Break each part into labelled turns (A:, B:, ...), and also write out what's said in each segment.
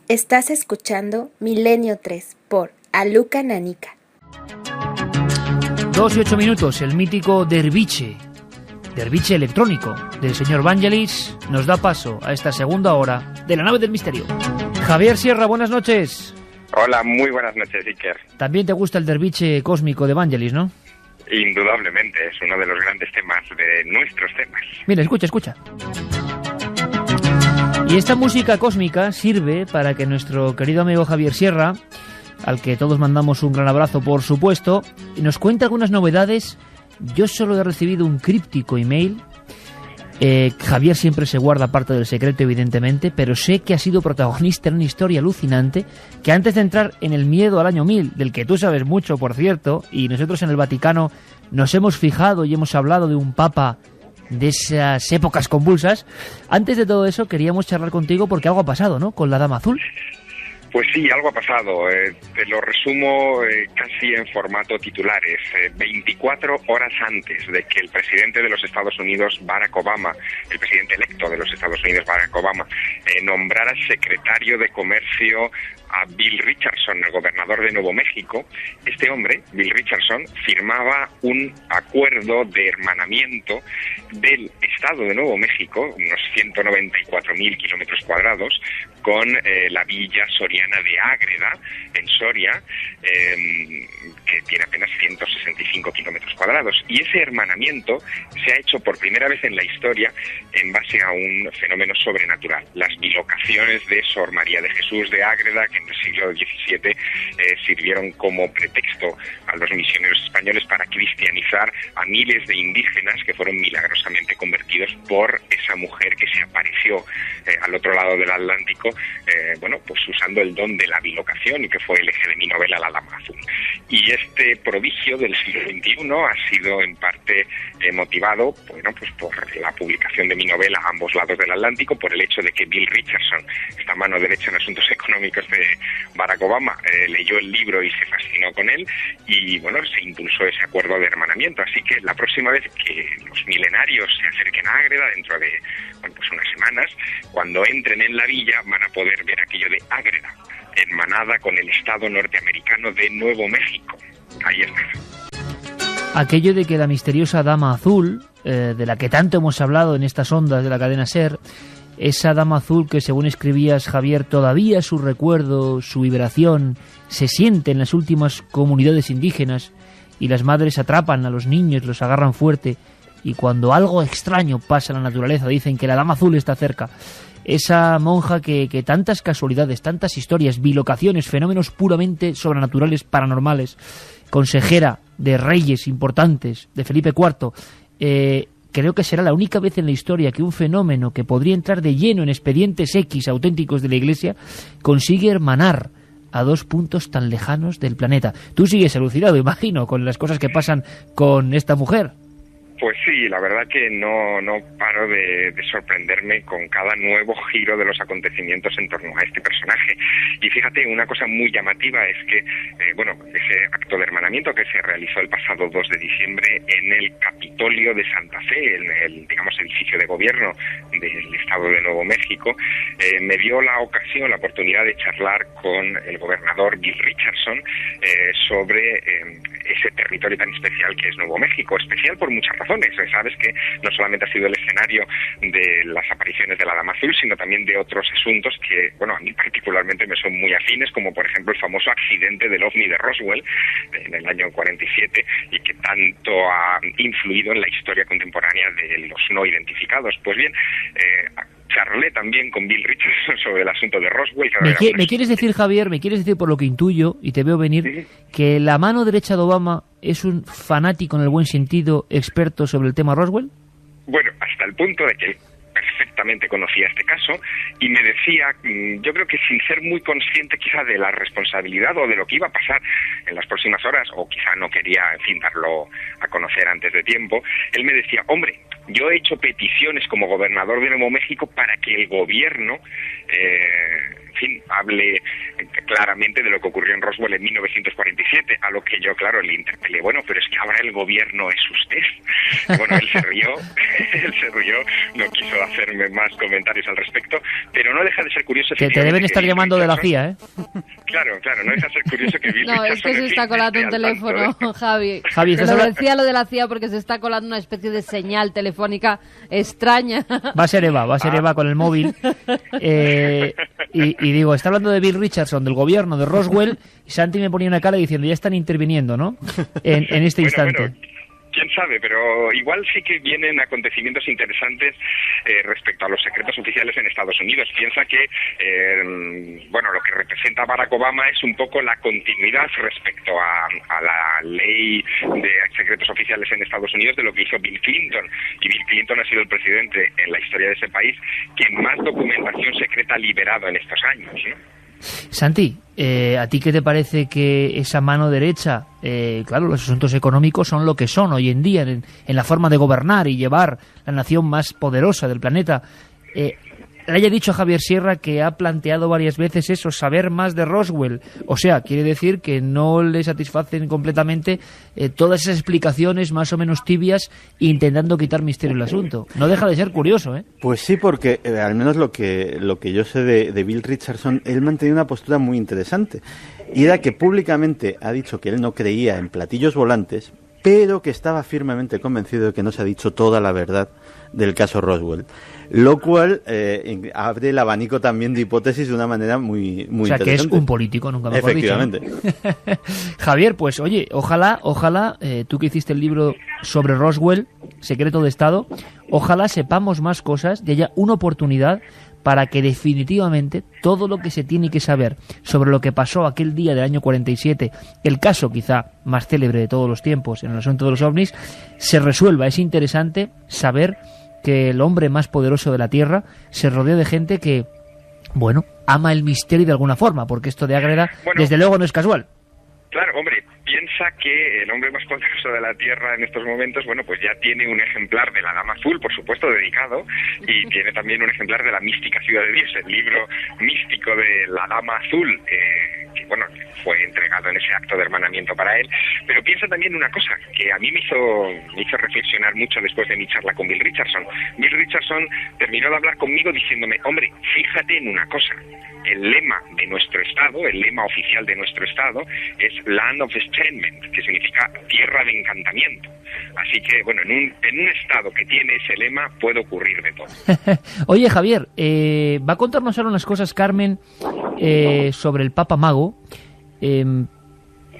A: Estás escuchando Milenio 3 por Aluka Nanica.
B: 2 y 8 minutos, el mítico derviche electrónico del señor Vangelis nos da paso a esta segunda hora de la nave del misterio. Javier Sierra, buenas noches.
C: Hola, muy buenas noches, Iker.
B: También te gusta el derviche cósmico de Vangelis, ¿no?
C: Indudablemente, es uno de los grandes temas de nuestros temas.
B: Mira, escucha. Y esta música cósmica sirve para que nuestro querido amigo Javier Sierra, al que todos mandamos un gran abrazo por supuesto, nos cuente algunas novedades. Yo solo he recibido un críptico email. Javier siempre se guarda parte del secreto, evidentemente, pero sé que ha sido protagonista en una historia alucinante, que antes de entrar en el miedo al año 1000, del que tú sabes mucho, por cierto, y nosotros en el Vaticano nos hemos fijado y hemos hablado de un papa de esas épocas convulsas. Antes de todo eso queríamos charlar contigo porque algo ha pasado, ¿no?, con la Dama Azul.
C: Pues sí, algo ha pasado. Te lo resumo casi en formato titulares. 24 horas antes de que el presidente de los Estados Unidos, Barack Obama, el presidente electo de los Estados Unidos, Barack Obama, nombrara secretario de Comercio a Bill Richardson, el gobernador de Nuevo México, este hombre, Bill Richardson, firmaba un acuerdo de hermanamiento del Estado de Nuevo México, unos 194.000 kilómetros cuadrados, con la villa soriana de Ágreda, en Soria, que tiene apenas 165 kilómetros cuadrados. Y ese hermanamiento se ha hecho por primera vez en la historia en base a un fenómeno sobrenatural. Las bilocaciones de Sor María de Jesús de Ágreda, que en el siglo XVII sirvieron como pretexto a los misioneros españoles para cristianizar a miles de indígenas que fueron milagrosamente convertidos por esa mujer que se apareció al otro lado del Atlántico, pues usando el don de la bilocación, y que fue el eje de mi novela La Dama Azul. Y este prodigio del siglo XXI ha sido en parte motivado, por la publicación de mi novela A ambos lados del Atlántico, por el hecho de que Bill Richardson, esta mano derecha en asuntos económicos de Barack Obama, leyó el libro y se fascinó con él, y se impulsó ese acuerdo de hermanamiento. Así que la próxima vez que los milenarios se acerquen a Ágreda, dentro de unas semanas, cuando entren en la villa van a poder ver aquello de Ágreda, hermanada con el estado norteamericano de Nuevo México. Ahí está.
B: Aquello de que la misteriosa Dama Azul, de la que tanto hemos hablado en estas ondas de la cadena SER, esa Dama Azul que, según escribías, Javier, todavía su recuerdo, su vibración, se siente en las últimas comunidades indígenas, y las madres atrapan a los niños, los agarran fuerte, y cuando algo extraño pasa en la naturaleza dicen que la Dama Azul está cerca. Esa monja que tantas casualidades, tantas historias, bilocaciones, fenómenos puramente sobrenaturales, paranormales, consejera de reyes importantes, de Felipe IV, creo que será la única vez en la historia que un fenómeno que podría entrar de lleno en expedientes X auténticos de la Iglesia consigue hermanar a dos puntos tan lejanos del planeta. Tú sigues alucinado, imagino, con las cosas que pasan con esta mujer.
C: Pues sí, la verdad que no paro de sorprenderme con cada nuevo giro de los acontecimientos en torno a este personaje. Y fíjate, una cosa muy llamativa es que, ese acto de hermanamiento que se realizó el pasado 2 de diciembre en el Capitolio de Santa Fe, en el, edificio de gobierno del Estado de Nuevo México, me dio la oportunidad de charlar con el gobernador Bill Richardson sobre ese territorio tan especial que es Nuevo México. Especial por muchas razones. Sabes que no solamente ha sido el escenario de las apariciones de la Dama Azul, sino también de otros asuntos que, a mí particularmente me son muy afines, como por ejemplo el famoso accidente del OVNI de Roswell en el año 47, y que tanto ha influido en la historia contemporánea de los no identificados. Pues bien, charlé también con Bill Richardson sobre el asunto de Roswell.
B: ¿Me quieres decir, Javier, por lo que intuyo, y te veo venir, que la mano derecha de Obama es un fanático, en el buen sentido, experto sobre el tema Roswell?
C: Bueno, hasta el punto de que él perfectamente conocía este caso, y me decía, yo creo que sin ser muy consciente quizá de la responsabilidad o de lo que iba a pasar en las próximas horas, o quizá no quería, darlo a conocer antes de tiempo, él me decía, hombre, yo he hecho peticiones como gobernador de Nuevo México para que el gobierno hable claramente de lo que ocurrió en Roswell en 1947, a lo que yo, claro, le interpelé, pero es que ahora el gobierno es usted. Él se rió, no quiso hacerme más comentarios al respecto, pero no deja de ser curioso...
B: Que te deben estar llamando de la CIA, ¿eh?
C: Claro, no deja de ser curioso que Bill
D: No,
C: Richardson...
D: es que se está colando un teléfono, Javi.
B: Javi,
D: Te lo decía lo de la CIA porque se está colando una especie de señal telefónica extraña.
B: Va a ser Eva con el móvil. Y digo, está hablando de Bill Richardson, del gobierno de Roswell, y Santi me ponía una cara diciendo, ya están interviniendo, ¿no? En este instante.
C: Bueno, quién sabe, pero igual sí que vienen acontecimientos interesantes respecto a los secretos oficiales en Estados Unidos. Piensa que, lo que representa Barack Obama es un poco la continuidad respecto a la ley de secretos oficiales en Estados Unidos de lo que hizo Bill Clinton. Y Bill Clinton ha sido el presidente en la historia de ese país que más documentación secreta ha liberado en estos años, ¿no?
B: Santi, ¿a ti qué te parece que esa mano derecha, claro, los asuntos económicos son lo que son hoy en día, en la forma de gobernar y llevar la nación más poderosa del planeta, le haya dicho a Javier Sierra que ha planteado varias veces eso, saber más de Roswell? O sea, quiere decir que no le satisfacen completamente todas esas explicaciones más o menos tibias, intentando quitar misterio al asunto. No deja de ser curioso, ¿eh?
E: Pues sí, porque al menos lo que yo sé de Bill Richardson, él mantenía una postura muy interesante. Y era que públicamente ha dicho que él no creía en platillos volantes, pero que estaba firmemente convencido de que no se ha dicho toda la verdad del caso Roswell. Lo cual abre el abanico también de hipótesis de una manera muy interesante.
B: O sea, que es un político, nunca mejor dicho, ¿no?
E: Efectivamente.
B: Javier, pues oye, ojalá, tú que hiciste el libro sobre Roswell, Secreto de Estado, ojalá sepamos más cosas y haya una oportunidad para que definitivamente todo lo que se tiene que saber sobre lo que pasó aquel día del año 47, el caso quizá más célebre de todos los tiempos en el asunto de los ovnis, se resuelva. Es interesante saber que el hombre más poderoso de la Tierra se rodeó de gente que, bueno, ama el misterio de alguna forma, porque esto de Ágreda, desde luego, no es casual.
C: Claro, hombre, piensa que el hombre más poderoso de la Tierra en estos momentos, pues ya tiene un ejemplar de la Dama Azul, por supuesto, dedicado, y tiene también un ejemplar de La mística ciudad de Dios, el libro místico de la Dama Azul, que fue entregado en ese acto de hermanamiento para él. Pero piensa también una cosa que a mí me hizo reflexionar mucho después de mi charla con Bill Richardson. Bill Richardson terminó de hablar conmigo diciéndome, hombre, fíjate en una cosa. El lema de nuestro estado, el lema oficial de nuestro estado, es Land of Enchantment, que significa tierra de encantamiento. Así que, en un estado que tiene ese lema puede ocurrir de todo.
B: Oye, Javier, va a contarnos ahora unas cosas, Carmen, sobre el Papa Mago.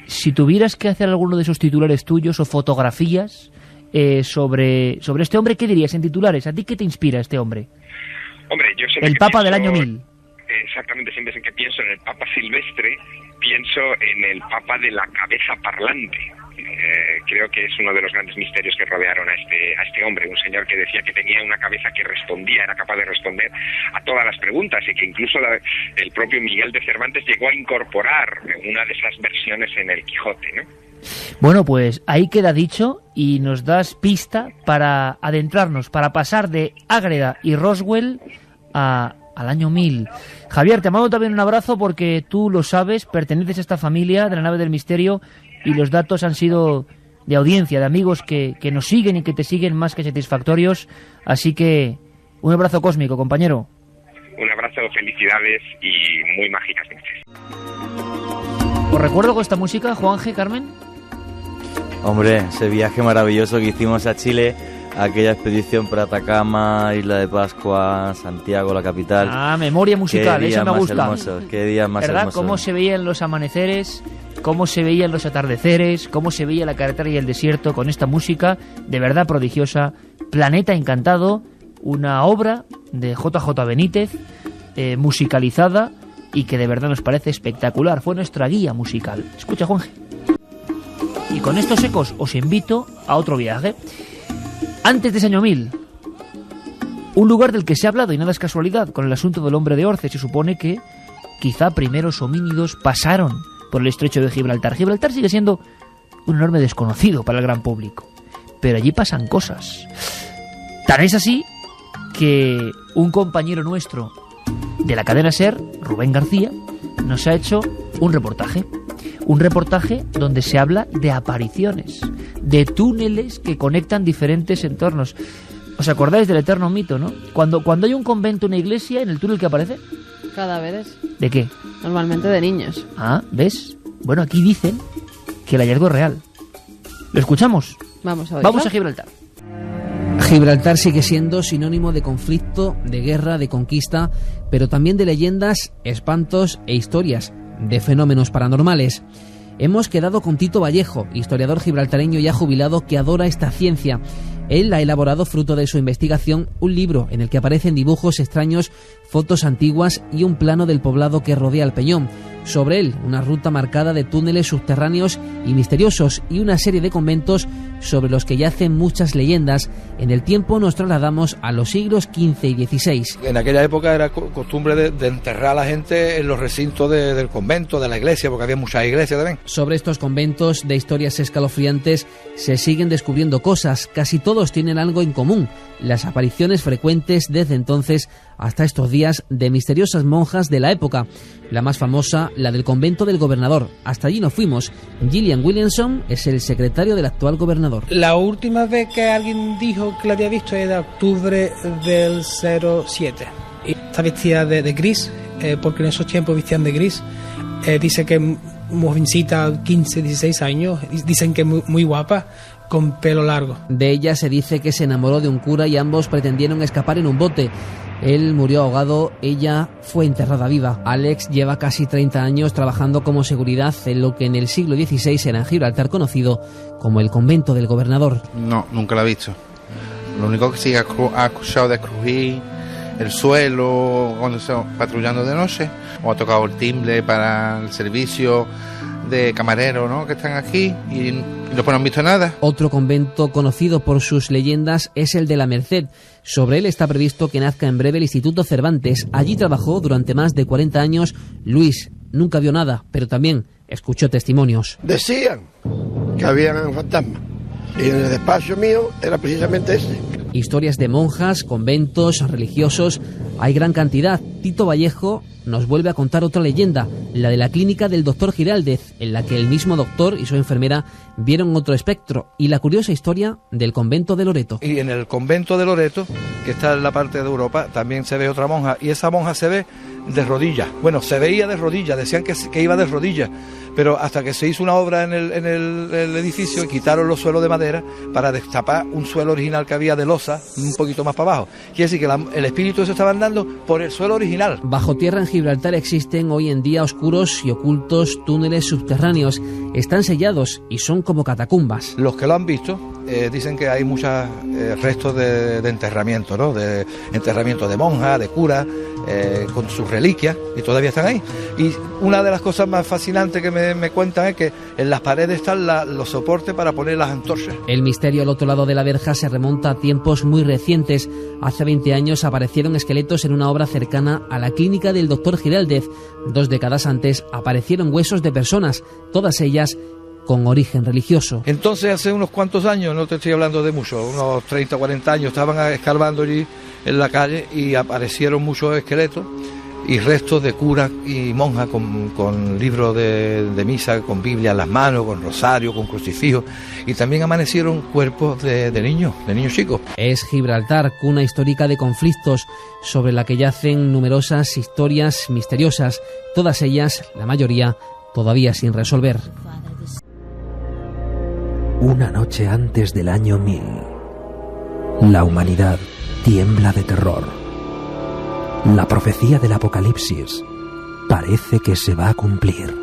B: Si tuvieras que hacer alguno de esos titulares tuyos o fotografías sobre este hombre, ¿qué dirías en titulares? ¿A ti qué te inspira este hombre?
C: Hombre, yo sé
B: el Papa del año 1000.
C: Exactamente, siempre que pienso en el Papa Silvestre, pienso en el Papa de la cabeza parlante. Creo que es uno de los grandes misterios que rodearon a este hombre, un señor que decía que tenía una cabeza que respondía, era capaz de responder a todas las preguntas, y que incluso el propio Miguel de Cervantes llegó a incorporar una de esas versiones en el Quijote, ¿no?
B: Bueno, pues ahí queda dicho, y nos das pista para adentrarnos, para pasar de Ágreda y Roswell al año 1000. Javier, te mando también un abrazo porque tú lo sabes, perteneces a esta familia de la nave del misterio y los datos han sido de audiencia, de amigos que nos siguen y que te siguen más que satisfactorios. Así que un abrazo cósmico, compañero.
C: Un abrazo, felicidades y muy mágicas noches.
B: ¿Os recuerdo con esta música, Juanje, Carmen?
F: Hombre, ese viaje maravilloso que hicimos a Chile, aquella expedición por Atacama, Isla de Pascua, Santiago, la capital.
B: Memoria musical, eso me gusta.
F: Hermosos, qué día más
B: ¿verdad?
F: hermoso.
B: Cómo se veían los amaneceres, cómo se veían los atardeceres, cómo se veía la carretera y el desierto con esta música de verdad prodigiosa. Planeta Encantado, una obra de JJ Benítez, musicalizada y que de verdad nos parece espectacular. Fue nuestra guía musical. Escucha, Juanje. Y con estos ecos os invito a otro viaje. Antes de ese año 1000, un lugar del que se ha hablado, y nada es casualidad, con el asunto del hombre de Orce. Se supone que quizá primeros homínidos pasaron por el estrecho de Gibraltar. Gibraltar sigue siendo un enorme desconocido para el gran público, pero allí pasan cosas. Tan es así que un compañero nuestro de la cadena SER, Rubén García, nos ha hecho un reportaje donde se habla de apariciones, de túneles que conectan diferentes entornos. ¿Os acordáis del eterno mito, no? Cuando hay un convento, una iglesia, en el túnel que aparece,
D: Cadáveres,
B: ¿de qué?
D: normalmente de niños.
B: Ah, ¿ves? Bueno, aquí dicen que el hallazgo es real. ¿Lo escuchamos?
D: Vamos a oírlo.
B: Vamos a Gibraltar.
G: Gibraltar sigue siendo sinónimo de conflicto, de guerra, de conquista, pero también de leyendas, espantos e historias, de fenómenos paranormales. Hemos quedado con Tito Vallejo, historiador gibraltareño ya jubilado que adora esta ciencia. Él ha elaborado, fruto de su investigación, un libro en el que aparecen dibujos extraños, fotos antiguas y un plano del poblado que rodea el peñón. Sobre él, una ruta marcada de túneles subterráneos y misteriosos y una serie de conventos sobre los que yacen muchas leyendas. En el tiempo nos trasladamos a los siglos XV y XVI.
H: En aquella época era costumbre de enterrar a la gente en los recintos del convento, de la iglesia, porque había muchas iglesias también.
G: Sobre estos conventos de historias escalofriantes se siguen descubriendo cosas. Casi todos tienen algo en común: las apariciones frecuentes desde entonces hasta estos días de misteriosas monjas de la época. La más famosa, la del convento del gobernador. Hasta allí nos fuimos. Gillian Williamson es el secretario del actual gobernador.
I: La última vez que alguien dijo que la había visto era octubre del 07. Y está vestida de gris, porque en esos tiempos vestían de gris. Dice que jovencita, 15, 16 años. Dicen que muy guapa, con pelo largo.
G: De ella se dice que se enamoró de un cura y ambos pretendieron escapar en un bote. Él murió ahogado, ella fue enterrada viva. Alex lleva casi 30 años trabajando como seguridad en lo que en el siglo XVI era en Gibraltar conocido como el convento del gobernador.
J: No, nunca la he visto. Lo único que sí ha escuchado de crujir el suelo cuando está patrullando de noche, o ha tocado el timbre para el servicio de camareros, ¿no?, que están aquí, y después no han visto nada.
G: Otro convento conocido por sus leyendas es el de la Merced. Sobre él está previsto que nazca en breve el Instituto Cervantes. Allí trabajó durante más de 40 años Luis. Nunca vio nada, pero también escuchó testimonios.
K: Decían que había un fantasma, y en el despacho mío era precisamente ese.
G: Historias de monjas, conventos, religiosos, hay gran cantidad. Tito Vallejo nos vuelve a contar otra leyenda, la de la clínica del doctor Giraldez, en la que el mismo doctor y su enfermera vieron otro espectro, y la curiosa historia del convento de Loreto.
H: Y en el convento de Loreto, que está en la parte de Europa, también se ve otra monja, y esa monja se ve de rodillas. Bueno, se veía de rodillas, decían que iba de rodillas, pero hasta que se hizo una obra en el edificio y quitaron los suelos de madera para destapar un suelo original que había de losa un poquito más para abajo. Quiere decir que el espíritu se estaba andando por el suelo original.
G: Bajo tierra en Gibraltar existen hoy en día oscuros y ocultos túneles subterráneos. Están sellados y son como catacumbas.
H: Los que lo han visto dicen que hay muchos restos de enterramiento, ¿no?, de enterramiento de monjas, de curas, con sus reliquias, y todavía están ahí. Y una de las cosas más fascinantes que me cuentan es que en las paredes están los soportes para poner las antorchas.
G: El misterio al otro lado de la verja se remonta a tiempos muy recientes. Hace 20 años aparecieron esqueletos en una obra cercana a la clínica del doctor Giraldez. 2 décadas antes aparecieron huesos de personas, todas ellas con origen religioso.
H: Entonces, hace unos cuantos años, no te estoy hablando de mucho, unos 30 o 40 años, estaban escarbando allí en la calle y aparecieron muchos esqueletos y restos de curas y monjas con libros de misa, con Biblia en las manos, con rosario, con crucifijo, y también amanecieron cuerpos de niños chicos.
G: Es Gibraltar, cuna histórica de conflictos, sobre la que yacen numerosas historias misteriosas, todas ellas, la mayoría, todavía sin resolver.
L: Una noche antes del año 1000, la humanidad tiembla de terror. La profecía del Apocalipsis parece que se va a cumplir.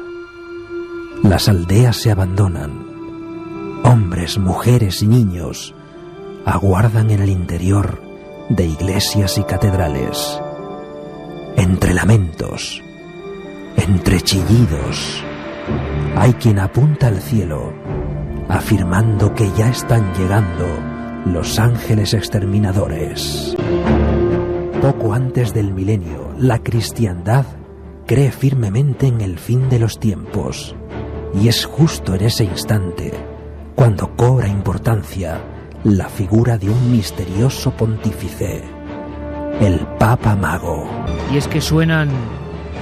L: Las aldeas se abandonan. Hombres, mujeres y niños aguardan en el interior de iglesias y catedrales. Entre lamentos, entre chillidos, hay quien apunta al cielo, afirmando que ya están llegando los ángeles exterminadores. Poco antes del milenio, la cristiandad cree firmemente en el fin de los tiempos, y es justo en ese instante cuando cobra importancia la figura de un misterioso pontífice, el Papa Mago.
B: Y es que suenan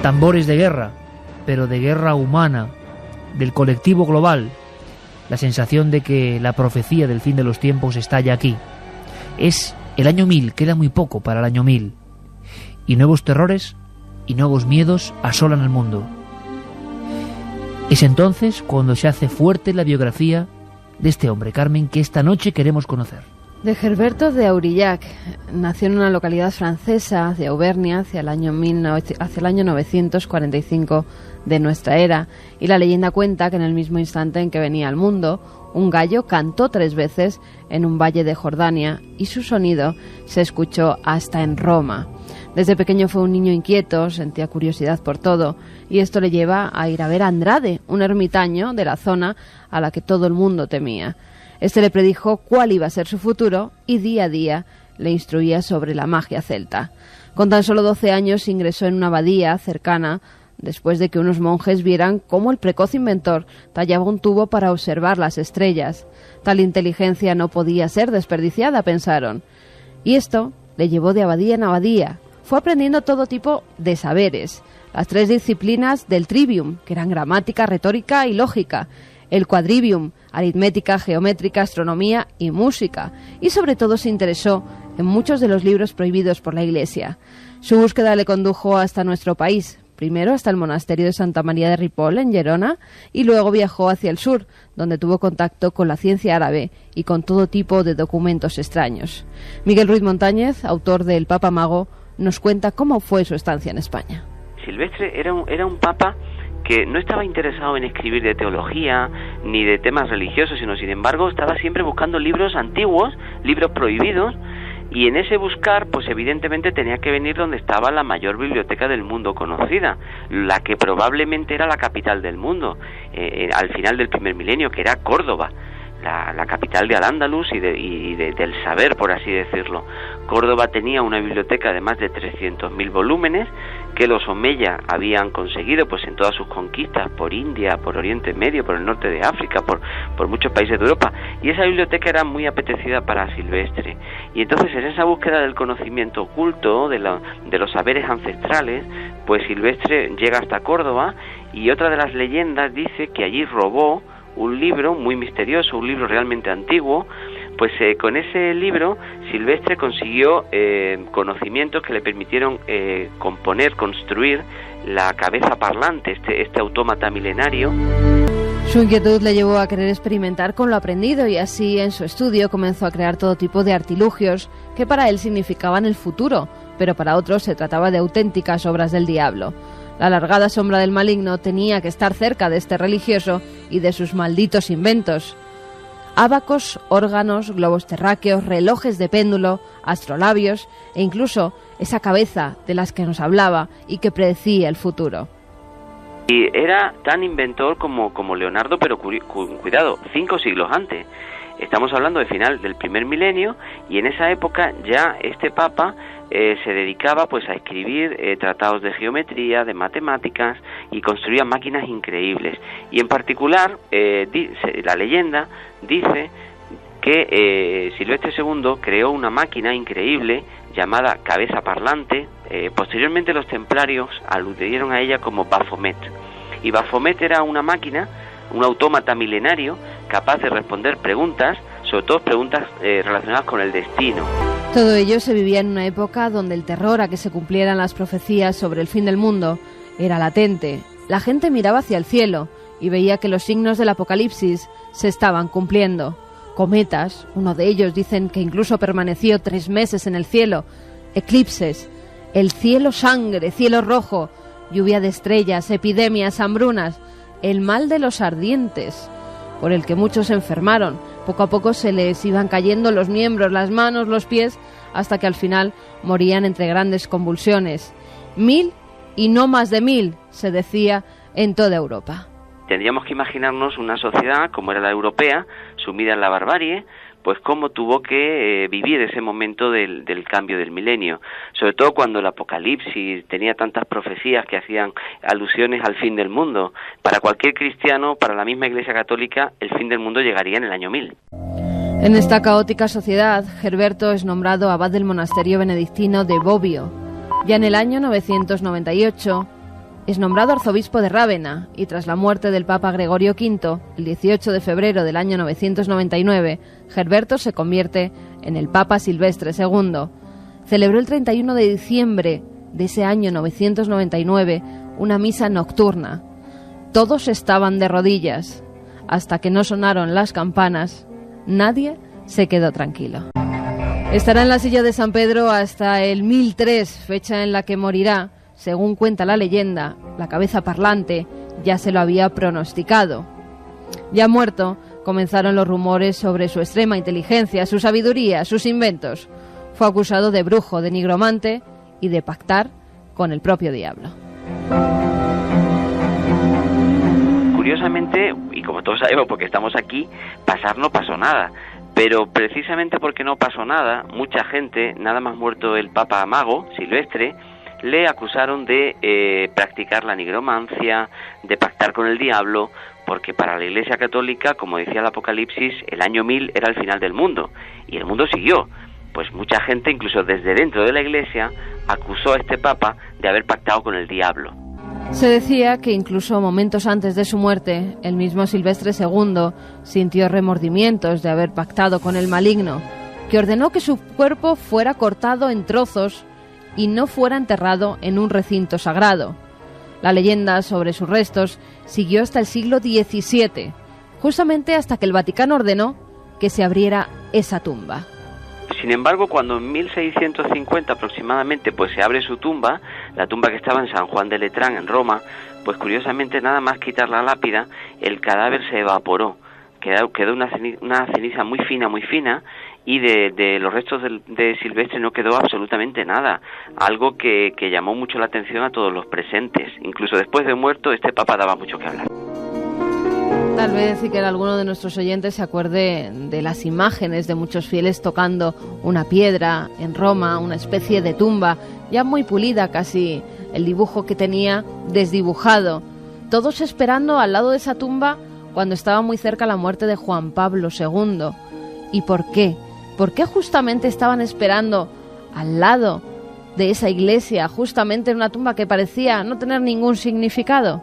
B: tambores de guerra, pero de guerra humana, del colectivo global. La sensación de que la profecía del fin de los tiempos está ya aquí. Es El año 1000, queda muy poco para el año 1000. Y nuevos terrores y nuevos miedos asolan el mundo. Es entonces cuando se hace fuerte la biografía de este hombre, Carmen, que esta noche queremos conocer.
D: De Herberto de Aurillac. Nació en una localidad francesa de Auvernia hacia el año 945 de nuestra era, y la leyenda cuenta que en el mismo instante en que venía al mundo, un gallo cantó 3 veces en un valle de Jordania y su sonido se escuchó hasta en Roma. Desde pequeño fue un niño inquieto, sentía curiosidad por todo, y esto le lleva a ir a ver a Andrade, un ermitaño de la zona a la que todo el mundo temía. Este le predijo cuál iba a ser su futuro y día a día le instruía sobre la magia celta. Con tan solo 12 años ingresó en una abadía cercana después de que unos monjes vieran cómo el precoz inventor tallaba un tubo para observar las estrellas. Tal inteligencia no podía ser desperdiciada, pensaron. Y esto le llevó de abadía en abadía. Fue aprendiendo todo tipo de saberes, las 3 disciplinas del trivium, que eran gramática, retórica y lógica, el quadrivium, aritmética, geométrica, astronomía y música, y sobre todo se interesó en muchos de los libros prohibidos por la Iglesia. Su búsqueda le condujo hasta nuestro país, primero hasta el monasterio de Santa María de Ripoll, en Gerona, y luego viajó hacia el sur, donde tuvo contacto con la ciencia árabe y con todo tipo de documentos extraños. Miguel Ruiz Montañez, autor de El Papa Mago, nos cuenta cómo fue su estancia en España.
M: Silvestre era un papa que no estaba interesado en escribir de teología ni de temas religiosos, sino sin embargo estaba siempre buscando libros antiguos, libros prohibidos, y en ese buscar pues evidentemente tenía que venir donde estaba la mayor biblioteca del mundo conocida, la que probablemente era la capital del mundo al final del primer milenio, que era Córdoba, la capital de Al-Ándalus y del saber, por así decirlo. Córdoba tenía una biblioteca de más de 300.000 volúmenes que los Omeya habían conseguido pues en todas sus conquistas por India, por Oriente Medio, por el norte de África, por muchos países de Europa, y esa biblioteca era muy apetecida para Silvestre. Y entonces en esa búsqueda del conocimiento oculto, de los saberes ancestrales, pues Silvestre llega hasta Córdoba, y otra de las leyendas dice que allí robó un libro muy misterioso, un libro realmente antiguo. Pues con ese libro Silvestre consiguió conocimientos que le permitieron construir la cabeza parlante, este autómata milenario.
D: Su inquietud le llevó a querer experimentar con lo aprendido, y así en su estudio comenzó a crear todo tipo de artilugios que para él significaban el futuro, pero para otros se trataba de auténticas obras del diablo. La alargada sombra del maligno tenía que estar cerca de este religioso y de sus malditos inventos. Ábacos, órganos, globos terráqueos, relojes de péndulo, astrolabios e incluso esa cabeza de las que nos hablaba y que predecía el futuro.
M: Y era tan inventor como Leonardo, pero cuidado, 5 siglos antes. Estamos hablando del final del primer milenio, y en esa época ya este papa se dedicaba pues a escribir tratados de geometría, de matemáticas, y construía máquinas increíbles. Y en particular la leyenda dice que Silvestre II creó una máquina increíble llamada cabeza parlante. Posteriormente los templarios aludieron a ella como Baphomet, y Baphomet era una máquina, un autómata milenario capaz de responder preguntas, sobre todo preguntas relacionadas con el destino.
D: Todo ello se vivía en una época donde el terror a que se cumplieran las profecías sobre el fin del mundo era latente. La gente miraba hacia el cielo y veía que los signos del apocalipsis se estaban cumpliendo. Cometas, uno de ellos dicen que incluso permaneció 3 meses en el cielo. Eclipses, el cielo sangre, cielo rojo, lluvia de estrellas, epidemias, hambrunas, el mal de los ardientes, por el que muchos se enfermaron. Poco a poco se les iban cayendo los miembros, las manos, los pies, hasta que al final morían entre grandes convulsiones. 1000 y no más de 1000, se decía en toda Europa.
M: Tendríamos que imaginarnos una sociedad como era la europea, sumida en la barbarie, pues cómo tuvo que vivir ese momento del cambio del milenio, sobre todo cuando el Apocalipsis tenía tantas profecías que hacían alusiones al fin del mundo. Para cualquier cristiano, para la misma Iglesia Católica, el fin del mundo llegaría en el año 1000.
D: En esta caótica sociedad, Herberto es nombrado abad del monasterio benedictino de Bobbio. Ya en el año 998, es nombrado arzobispo de Rávena y tras la muerte del Papa Gregorio V, el 18 de febrero del año 999, Gerberto se convierte en el Papa Silvestre II. Celebró el 31 de diciembre de ese año 999 una misa nocturna. Todos estaban de rodillas. Hasta que no sonaron las campanas, nadie se quedó tranquilo. Estará en la silla de San Pedro hasta el 1003, fecha en la que morirá. Según cuenta la leyenda, la cabeza parlante ya se lo había pronosticado. Ya muerto, comenzaron los rumores sobre su extrema inteligencia, su sabiduría, sus inventos. Fue acusado de brujo, de nigromante y de pactar con el propio diablo.
M: Curiosamente, y como todos sabemos porque estamos aquí, pasar no pasó nada. Pero precisamente porque no pasó nada, mucha gente, nada más muerto el Papa Mago, Silvestre, le acusaron de practicar la nigromancia, de pactar con el diablo, porque para la Iglesia Católica, como decía el Apocalipsis, el año 1000 era el final del mundo, y el mundo siguió. Pues mucha gente, incluso desde dentro de la Iglesia, acusó a este Papa de haber pactado con el diablo.
D: Se decía que incluso momentos antes de su muerte, el mismo Silvestre II sintió remordimientos de haber pactado con el maligno, que ordenó que su cuerpo fuera cortado en trozos y no fuera enterrado en un recinto sagrado. La leyenda sobre sus restos siguió hasta el siglo XVII, justamente hasta que el Vaticano ordenó que se abriera esa tumba.
M: Sin embargo, cuando en 1650 aproximadamente pues se abre su tumba, la tumba que estaba en San Juan de Letrán, en Roma, pues curiosamente nada más quitar la lápida, el cadáver se evaporó. Quedó una ceniza muy fina, y de los restos de Silvestre no quedó absolutamente nada, algo que llamó mucho la atención a todos los presentes. Incluso después de muerto, este Papa daba mucho que hablar.
D: Tal vez sí que alguno de nuestros oyentes se acuerde de las imágenes de muchos fieles tocando una piedra en Roma, una especie de tumba, ya muy pulida casi, el dibujo que tenía desdibujado. Todos esperando al lado de esa tumba cuando estaba muy cerca la muerte de Juan Pablo II. ¿Y por qué? ¿Por qué justamente estaban esperando al lado de esa iglesia, justamente en una tumba que parecía no tener ningún significado?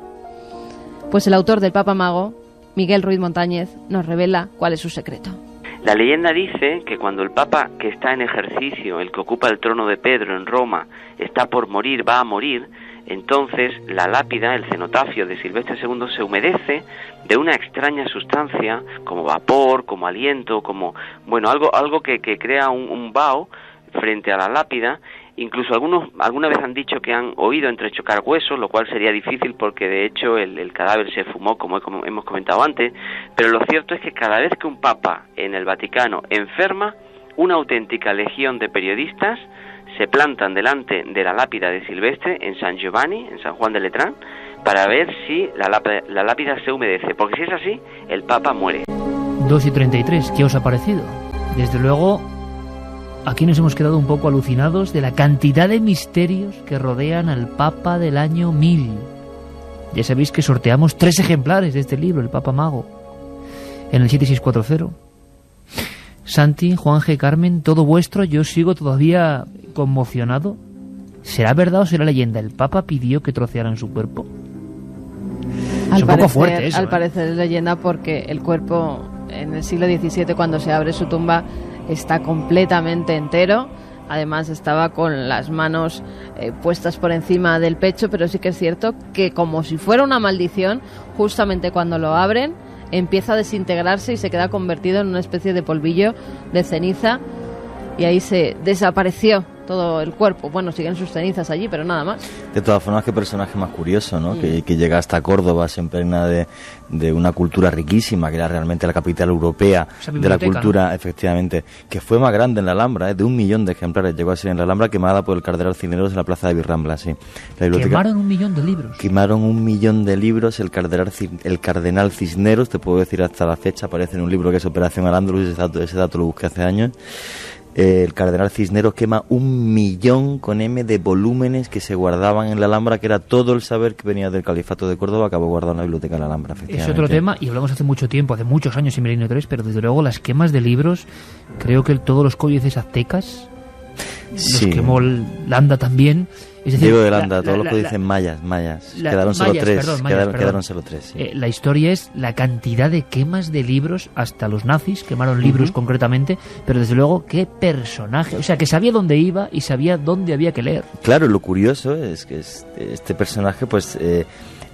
D: Pues el autor del Papa Mago, Miguel Ruiz Montañez, nos revela cuál es su secreto.
M: La leyenda dice que cuando el Papa que está en ejercicio, el que ocupa el trono de Pedro en Roma, está por morir, va a morir, entonces la lápida, el cenotafio de Silvestre II se humedece de una extraña sustancia, como vapor, como aliento, como algo que crea un vaho frente a la lápida. Incluso alguna vez han dicho que han oído entrechocar huesos, lo cual sería difícil porque de hecho el cadáver se fumó, como hemos comentado antes, pero lo cierto es que cada vez que un papa en el Vaticano enferma, una auténtica legión de periodistas se plantan delante de la lápida de Silvestre en San Giovanni, en San Juan de Letrán, para ver si la lápida se humedece, porque si es así, el papa muere.
B: 2:33, ¿qué os ha parecido? Desde luego, aquí nos hemos quedado un poco alucinados de la cantidad de misterios que rodean al Papa del año 1000. Ya sabéis que sorteamos 3 ejemplares de este libro, El Papa Mago, en el 7640. Santi, Juanje, Carmen, todo vuestro. Yo sigo todavía conmocionado. ¿Será verdad o será leyenda? ¿El Papa pidió que trocearan su cuerpo? Es un poco fuerte eso.
D: Al parecer es leyenda porque el cuerpo en el siglo XVII, cuando se abre su tumba, está completamente entero. Además estaba con las manos puestas por encima del pecho, pero sí que es cierto que como si fuera una maldición, justamente cuando lo abren empieza a desintegrarse y se queda convertido en una especie de polvillo de ceniza, y ahí se desapareció todo el cuerpo. Bueno, siguen sus cenizas allí, pero nada más.
F: De todas formas, qué personaje más curioso, ¿no? Que llega hasta Córdoba, se impregna de una cultura riquísima, que era realmente la capital europea de la cultura, ¿no? Efectivamente, que fue más grande en la Alhambra, de 1 millón de ejemplares llegó a ser en la Alhambra, quemada por el cardenal Cisneros en la plaza de Virrambla, sí. La biblioteca,
B: quemaron 1 millón de libros.
F: Quemaron 1 millón de libros, el cardenal Cisneros, te puedo decir hasta la fecha, aparece en un libro que es Operación Al-Ándalus, ese dato lo busqué hace años. El cardenal Cisneros quema 1 millón con M de volúmenes que se guardaban en la Alhambra, que era todo el saber que venía del Califato de Córdoba, acabó guardado en la biblioteca de la Alhambra.
B: Es otro tema, y hablamos hace mucho tiempo, hace muchos años en Milenio 3, pero desde luego las quemas de libros, creo que todos los códices aztecas los quemó Landa también. Es decir,
F: Diego de Landa, todos los que dicen mayas. Quedaron solo tres. Quedaron solo tres. Sí.
B: La historia es la cantidad de quemas de libros, hasta los nazis quemaron libros concretamente, pero desde luego qué personaje, o sea, que sabía dónde iba y sabía dónde había que leer.
F: Claro, lo curioso es que este personaje, pues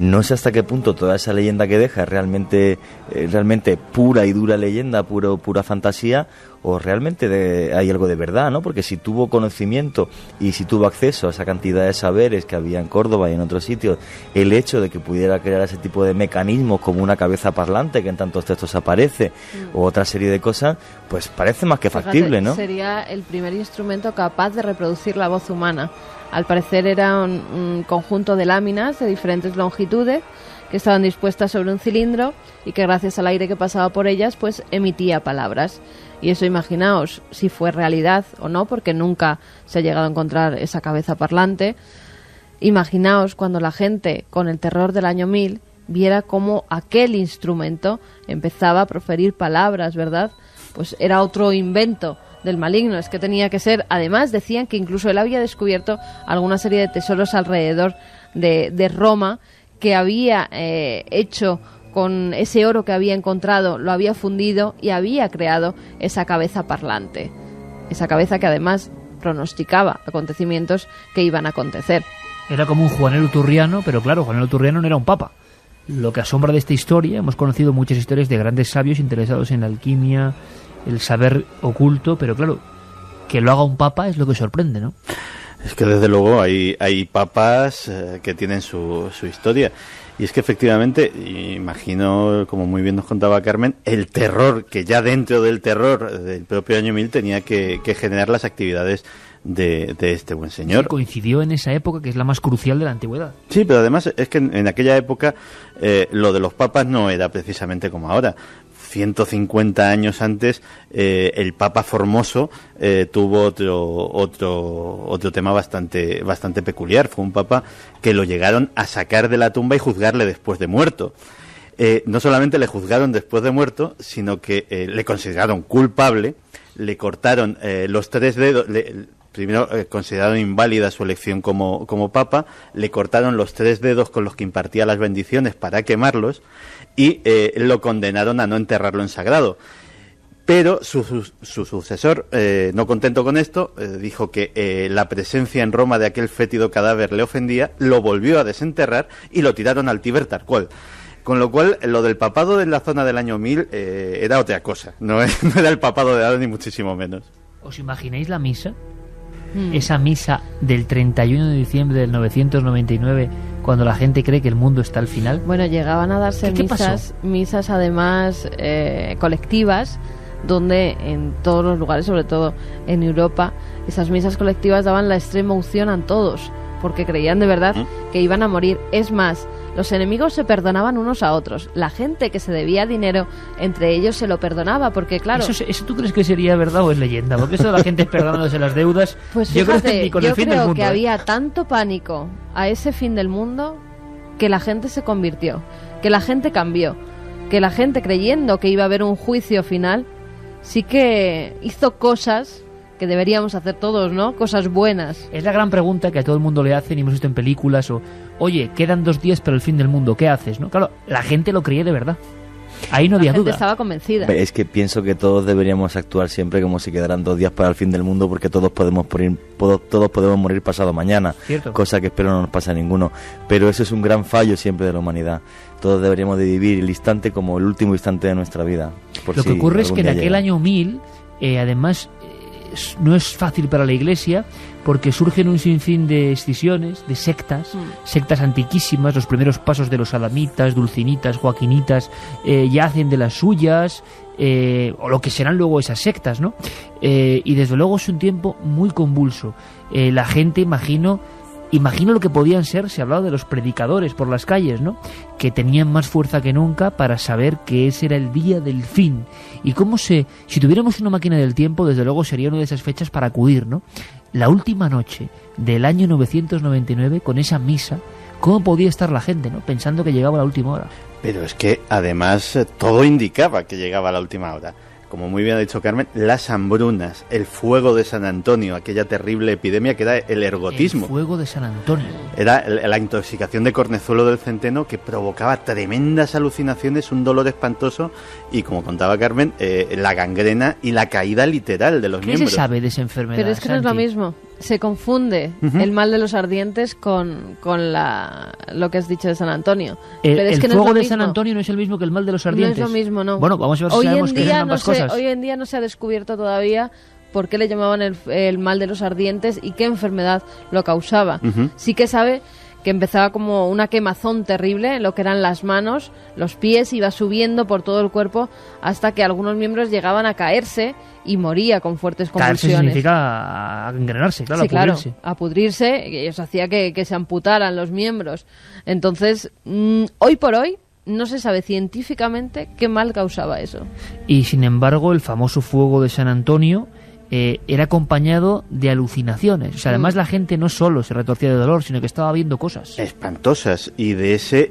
F: no sé hasta qué punto toda esa leyenda que deja es realmente pura y dura leyenda, pura fantasía, o realmente hay algo de verdad, ¿no? Porque si tuvo conocimiento y si tuvo acceso a esa cantidad de saberes que había en Córdoba y en otros sitios, el hecho de que pudiera crear ese tipo de mecanismos como una cabeza parlante que en tantos textos aparece, o otra serie de cosas, pues parece más que factible, ¿no?
D: Sería el primer instrumento capaz de reproducir la voz humana. Al parecer era un conjunto de láminas de diferentes longitudes que estaban dispuestas sobre un cilindro y que gracias al aire que pasaba por ellas pues emitía palabras. Y eso, imaginaos si fue realidad o no, porque nunca se ha llegado a encontrar esa cabeza parlante. Imaginaos cuando la gente, con el terror del año 1000, viera cómo aquel instrumento empezaba a proferir palabras, ¿verdad? Pues era otro invento del maligno. Es que tenía que ser, además decían que incluso él había descubierto alguna serie de tesoros alrededor de Roma, que había hecho con ese oro que había encontrado, lo había fundido y había creado esa cabeza parlante, esa cabeza que además pronosticaba acontecimientos que iban a acontecer.
B: Era como un Juanelo Turriano, pero claro, Juanelo Turriano no era un papa. Lo que asombra de esta historia, hemos conocido muchas historias de grandes sabios interesados en la alquimia, el saber oculto, pero claro, que lo haga un papa es lo que sorprende, ¿no?
E: Es que desde luego hay papas que tienen su historia. Y es que efectivamente, imagino, como muy bien nos contaba Carmen, el terror, que ya dentro del terror del propio año 1000 tenía que generar las actividades de este buen señor.
B: Sí, coincidió en esa época que es la más crucial de la antigüedad.
E: Sí, pero además es que en aquella época lo de los papas no era precisamente como ahora. 150 años antes, el Papa Formoso tuvo otro tema bastante peculiar. Fue un papa que lo llegaron a sacar de la tumba y juzgarle después de muerto. No solamente le juzgaron después de muerto, sino que le consideraron culpable, le cortaron los 3 dedos. Primero consideraron inválida su elección como papa, le cortaron los 3 dedos con los que impartía las bendiciones para quemarlos y lo condenaron a no enterrarlo en sagrado. Pero su sucesor, no contento con esto, dijo que la presencia en Roma de aquel fétido cadáver le ofendía, lo volvió a desenterrar y lo tiraron al Tíber tal cual. Con lo cual, lo del papado en la zona del año 1000 era otra cosa, no era el papado de ahora ni muchísimo menos.
B: ¿Os imagináis la misa? Esa misa del 31 de diciembre del 999, cuando la gente cree que el mundo está al final.
D: Bueno, llegaban a darse misas además colectivas, donde en todos los lugares, sobre todo en Europa, esas misas colectivas daban la extrema unción a todos, porque creían de verdad que iban a morir. Es más, los enemigos se perdonaban unos a otros. La gente que se debía dinero, entre ellos se lo perdonaba, porque claro...
B: ¿Eso tú crees que sería verdad o es leyenda? Porque eso de la gente perdonándose las deudas...
D: Pues fíjate, yo creo que había tanto pánico a ese fin del mundo que la gente se convirtió, que la gente cambió, que la gente, creyendo que iba a haber un juicio final, sí que hizo cosas que deberíamos hacer todos, ¿no? Cosas buenas.
B: Es la gran pregunta que a todo el mundo le hacen y hemos visto en películas, o oye, quedan 2 días para el fin del mundo, ¿qué haces? ¿No? Claro, la gente lo creía de verdad. Ahí no había duda.
D: La gente estaba convencida.
F: Es que pienso que todos deberíamos actuar siempre como si quedaran 2 días para el fin del mundo, porque todos podemos morir pasado mañana.
B: Cierto.
F: Cosa que espero no nos pase a ninguno. Pero eso es un gran fallo siempre de la humanidad. Todos deberíamos de vivir el instante como el último instante de nuestra vida.
B: Lo que ocurre es que en aquel año 1000, además... no es fácil para la Iglesia, porque surgen un sinfín de escisiones, de sectas antiquísimas. Los primeros pasos de los adamitas, dulcinitas, joaquinitas, ya hacen de las suyas, o lo que serán luego esas sectas, ¿no? Y desde luego es un tiempo muy convulso. La gente, imagino lo que podían ser, se hablaba de los predicadores por las calles, ¿no? Que tenían más fuerza que nunca para saber que ese era el día del fin. Y si tuviéramos una máquina del tiempo, desde luego sería una de esas fechas para acudir, ¿no? La última noche del año 999, con esa misa, ¿cómo podía estar la gente, ¿no? Pensando que llegaba la última hora.
E: Pero es que además todo indicaba que llegaba la última hora. como muy bien ha dicho Carmen, las hambrunas, el fuego de San Antonio, aquella terrible epidemia que era el ergotismo.
B: El fuego de San Antonio.
E: Era la intoxicación de cornezuelo del centeno que provocaba tremendas alucinaciones, un dolor espantoso y, como contaba Carmen, la gangrena y la caída literal de los miembros.
B: ¿Qué se sabe de esa enfermedad?
D: Pero es que no es lo mismo. Se confunde el mal de los ardientes con lo que has dicho de San Antonio. Pero es que
B: el fuego
D: no es lo
B: de
D: mismo.
B: San Antonio no es el mismo que el mal de los ardientes.
D: No es lo mismo, no.
B: Bueno, vamos a ver si sabemos que son ambas cosas.
D: Hoy en día no se ha descubierto todavía por qué le llamaban el mal de los ardientes y qué enfermedad lo causaba. Sí que sabe que empezaba como una quemazón terrible en lo que eran las manos, los pies, iba subiendo por todo el cuerpo hasta que algunos miembros llegaban a caerse y moría con fuertes convulsiones.
B: Caerse significa engrenarse, claro,
D: sí,
B: a pudrirse.
D: Claro, a pudrirse, y eso hacía que se amputaran los miembros. Entonces, hoy por hoy, no se sabe científicamente qué mal causaba eso.
B: Y sin embargo, el famoso fuego de San Antonio era acompañado de alucinaciones. O sea, además la gente no solo se retorcía de dolor, sino que estaba viendo cosas
E: Espantosas. Y de ese,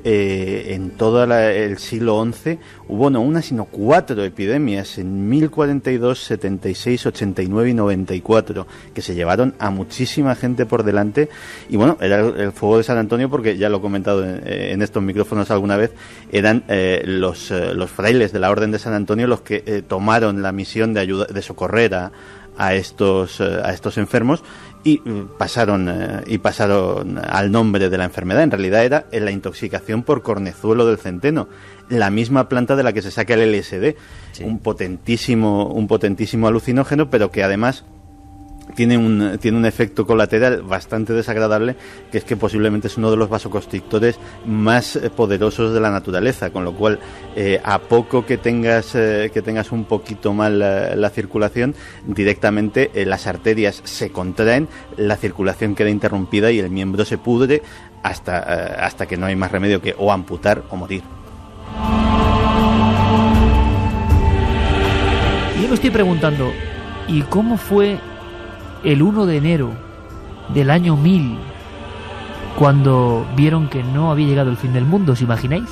E: en todo el siglo XI, hubo no una, sino 4 epidemias, en 1042, 76, 89 y 94, que se llevaron a muchísima gente por delante. Y bueno, era el fuego de San Antonio porque, ya lo he comentado en estos micrófonos alguna vez, eran los frailes de la Orden de San Antonio los que tomaron la misión de socorrer a estos enfermos y pasaron al nombre de la enfermedad. En realidad era la intoxicación por cornezuelo del centeno, la misma planta de la que se saca el LSD, un potentísimo alucinógeno, pero que además tiene un efecto colateral bastante desagradable, que es que posiblemente es uno de los vasoconstrictores más poderosos de la naturaleza, con lo cual a poco que tengas un poquito mal la circulación, directamente las arterias se contraen, la circulación queda interrumpida y el miembro se pudre hasta que no hay más remedio que o amputar o morir.
B: Yo me estoy preguntando, ¿y cómo fue el 1 de enero del año 1000 cuando vieron que no había llegado el fin del mundo? ¿Os imagináis?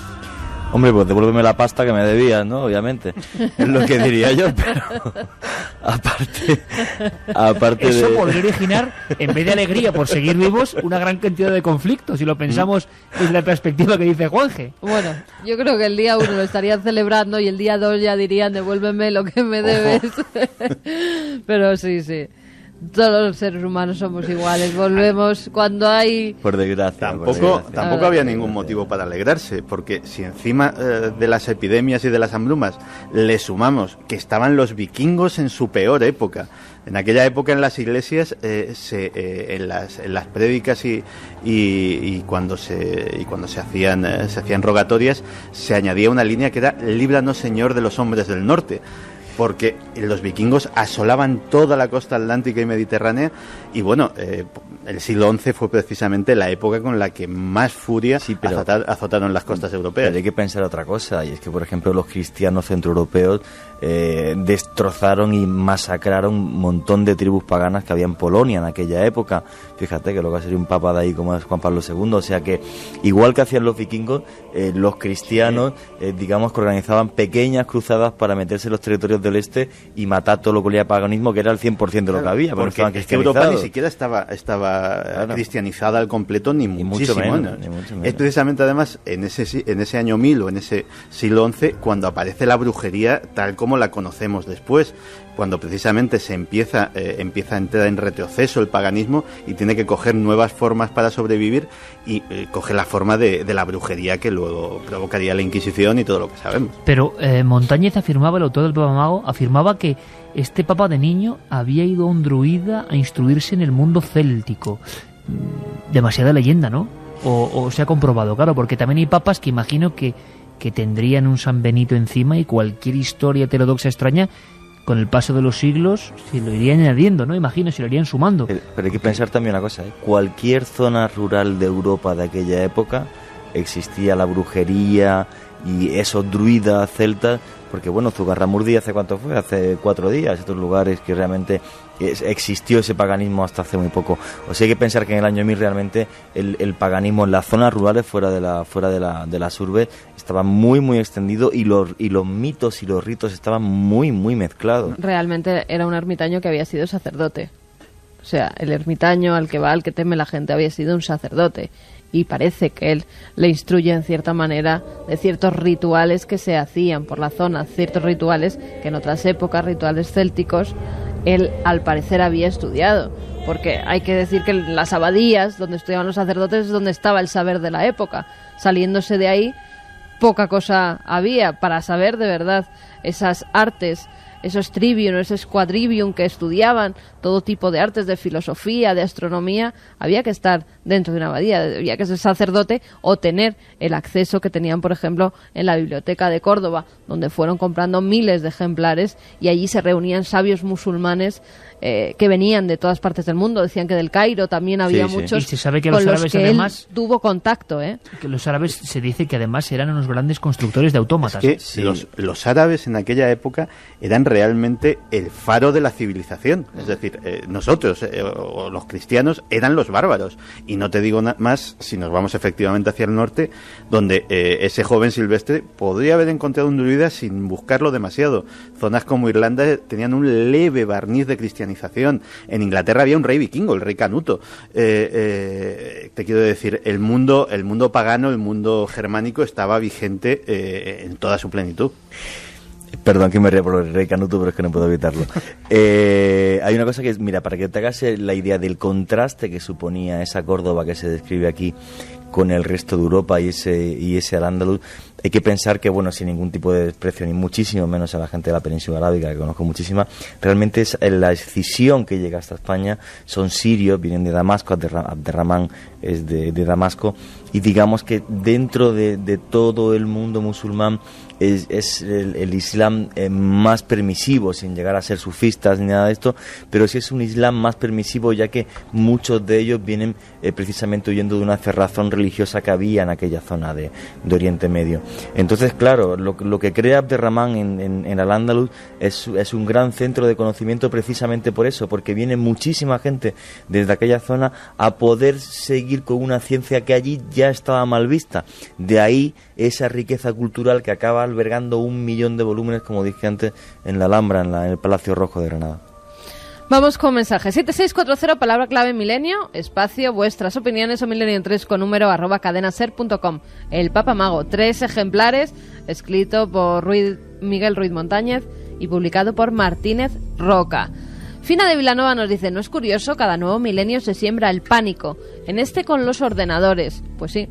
F: Hombre, pues devuélveme la pasta que me debías, ¿no? Obviamente. Es lo que diría yo, pero aparte
B: eso
F: de...
B: podría originar, en vez de alegría por seguir vivos, una gran cantidad de conflictos, si lo pensamos desde la perspectiva que dice Juanje.
D: Bueno, yo creo que el día 1 lo estarían celebrando y el día 2 ya dirían devuélveme lo que me debes. Pero sí. Todos los seres humanos somos iguales, volvemos cuando hay...
F: Por desgracia.
E: Tampoco había ningún motivo para alegrarse, porque si encima de las epidemias y de las hambrunas le sumamos que estaban los vikingos en su peor época. En aquella época en las iglesias, en las prédicas y cuando se hacían rogatorias, se añadía una línea que era líbranos, Señor, de los hombres del norte, porque los vikingos asolaban toda la costa atlántica y mediterránea y bueno, el siglo XI fue precisamente la época con la que más furia azotaron las costas europeas.
F: Pero hay que pensar otra cosa, y es que, por ejemplo, los cristianos centroeuropeos destrozaron y masacraron un montón de tribus paganas que había en Polonia en aquella época. Fíjate que luego sería un papa de ahí como es Juan Pablo II, o sea que igual que hacían los vikingos, los cristianos digamos que organizaban pequeñas cruzadas para meterse en los territorios del este y matar todo lo que olía a paganismo, que era el 100% de lo que había,
E: porque estaban cristianizados. Europa ni siquiera estaba cristianizada al completo, ni muchísimo menos. Es precisamente además en ese año 1000 o en ese siglo XI cuando aparece la brujería tal como la conocemos después, cuando precisamente se empieza a entrar en retroceso el paganismo y tiene que coger nuevas formas para sobrevivir y coge la forma de la brujería que luego provocaría la Inquisición y todo lo que sabemos.
B: Pero Montañez afirmaba, el autor del Papa Mago, afirmaba que este papa de niño había ido a un druida a instruirse en el mundo céltico. Demasiada leyenda, ¿no? O se ha comprobado, claro, porque también hay papas que imagino que tendrían un San Benito encima y cualquier historia heterodoxa extraña, con el paso de los siglos, se lo irían añadiendo, ¿no? Imagino, se lo irían sumando.
F: Pero hay que pensar también una cosa, ¿eh? Cualquier zona rural de Europa de aquella época existía la brujería y esos druidas celtas, porque bueno, Zugarramurdi ¿hace cuánto fue? Hace 4 días, estos lugares que realmente existió ese paganismo hasta hace muy poco. O sea, hay que pensar que en el año 1000 realmente el paganismo en las zonas rurales fuera de las urbes estaba muy muy extendido y los mitos y los ritos estaban muy muy mezclados.
D: Realmente era un ermitaño que había sido sacerdote. O sea, el ermitaño al que teme la gente había sido un sacerdote. Y parece que él le instruye en cierta manera de ciertos rituales que se hacían por la zona, ciertos rituales que en otras épocas, rituales célticos, él al parecer había estudiado. Porque hay que decir que en las abadías, donde estudiaban los sacerdotes, es donde estaba el saber de la época. Saliéndose de ahí, poca cosa había para saber de verdad esas artes, esos trivium, esos quadrivium que estudiaban todo tipo de artes, de filosofía, de astronomía. Había que estar dentro de una abadía, había que ser sacerdote o tener el acceso que tenían, por ejemplo, en la biblioteca de Córdoba, donde fueron comprando miles de ejemplares y allí se reunían sabios musulmanes que venían de todas partes del mundo. Decían que del Cairo también había muchos.
B: Y se sabe que
D: con
B: los
D: los
B: árabes
D: que
B: además
D: él tuvo contacto,
B: que los árabes se dice que además eran unos grandes constructores de autómatas.
E: Es que los árabes en aquella época eran realmente el faro de la civilización. Es decir, nosotros o los cristianos eran los bárbaros. Y no te digo más si nos vamos efectivamente hacia el norte, donde ese joven silvestre podría haber encontrado un druida sin buscarlo demasiado. Zonas como Irlanda tenían un leve barniz de cristianización. En Inglaterra había un rey vikingo, el rey Canuto. Te quiero decir, el mundo pagano, el mundo germánico estaba vigente en toda su plenitud.
F: Perdón que me ría por el rey Canuto, pero es que no puedo evitarlo. Hay una cosa que es, mira, para que te hagas la idea del contraste que suponía esa Córdoba que se describe aquí con el resto de Europa y ese Al-Ándalus, hay que pensar que, bueno, sin ningún tipo de desprecio, ni muchísimo menos a la gente de la península arábiga, que conozco muchísima, realmente es la escisión que llega hasta España, son sirios, vienen de Damasco, Abderramán es de Damasco, y digamos que dentro de todo el mundo musulmán es el Islam más permisivo, sin llegar a ser sufistas ni nada de esto, pero sí es un Islam más permisivo, ya que muchos de ellos vienen precisamente huyendo de una cerrazón religiosa que había en aquella zona de Oriente Medio. Entonces, claro, lo que crea Abderramán en Al-Ándalus es un gran centro de conocimiento precisamente por eso, porque viene muchísima gente desde aquella zona a poder seguir con una ciencia que allí ya estaba mal vista. De ahí esa riqueza cultural que acaba albergando 1 millón de volúmenes, como dije antes, en la Alhambra, en el Palacio Rojo de Granada.
D: Vamos con mensajes. 7640, palabra clave milenio, espacio, vuestras opiniones o milenio3 con número @cadenaser.com. El Papa Mago, 3 ejemplares, escrito por Miguel Ruiz Montañez y publicado por Martínez Roca. Fina de Vilanova nos dice, ¿no es curioso? Cada nuevo milenio se siembra el pánico, en este con los ordenadores. Pues sí,